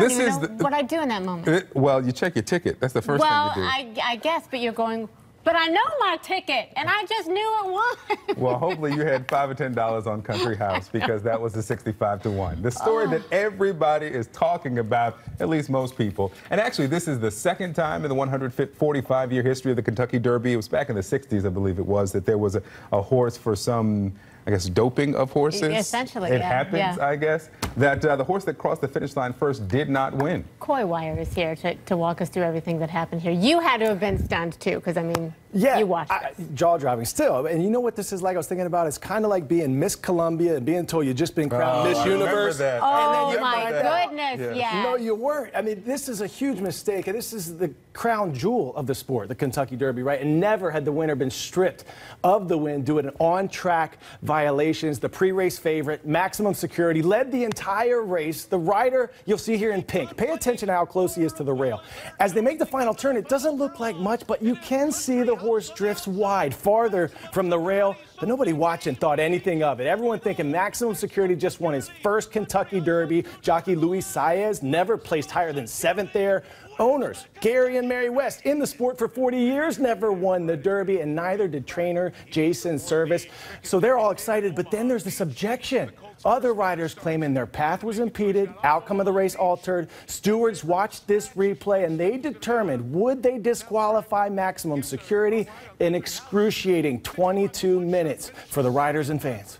don't even know what I do in that moment. Well, you check your ticket. That's the first thing you do. Well, I guess, but you're going, but I know my ticket, and I just knew it won. Well, hopefully you had $5 or $10 on Country House, because that was the 65-1. The story that everybody is talking about, at least most people. And actually, this is the second time in the 145-year history of the Kentucky Derby. It was back in the 60s, I believe it was, that there was a horse for some, I guess, doping of horses. Essentially, it happens, I guess, that the horse that crossed the finish line first did not win. Coy Wire is here to walk us through everything that happened here. You had to have been stunned, too, because, I mean, you watched this. Jaw-dropping still. And you know what this is like? I was thinking about it's kind of like being Miss Columbia and being told you've just been crowned Miss Universe. That. Oh, my goodness, yeah. No, you weren't. I mean, this is a huge mistake. And this is the crown jewel of the sport, the Kentucky Derby, right? And never had the winner been stripped of the win due to on-track violations. The pre-race favorite, maximum security, led the entire race. The rider, you'll see here in pink. Pay attention to how close he is to the rail. As they make the final turn, it doesn't look like much, but you can see the horse drifts wide, farther from the rail. But nobody watching thought anything of it. Everyone thinking maximum security just won his first Kentucky Derby. Jockey Luis Saez never placed higher than 7th there. Owners, Gary and Mary West, in the sport for 40 years, never won the Derby, and neither did trainer Jason Service. So they're all excited, but then there's this objection. Other riders claiming their path was impeded, outcome of the race altered. Stewards watched this replay, and they determined, would they disqualify maximum security? An excruciating 22 minutes for the riders and fans.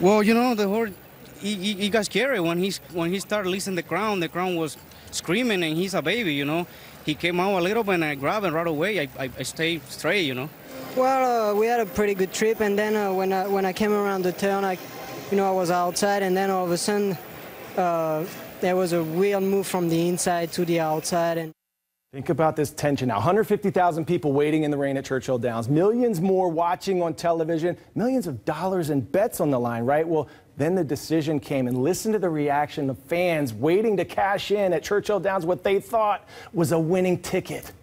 Well, you know, the horse, he got scary when he started releasing the crown. The crown was screaming, and he's a baby, you know. He came out a little bit, and I grabbed him right away. I stayed straight, you know. Well, we had a pretty good trip, and then when I came around the turn, I was outside, and then all of a sudden there was a real move from the inside to the outside. And think about this tension now. 150,000 people waiting in the rain at Churchill Downs, millions more watching on television, millions of dollars in bets on the line, right? Well, then the decision came, and listen to the reaction of fans waiting to cash in at Churchill Downs what they thought was a winning ticket.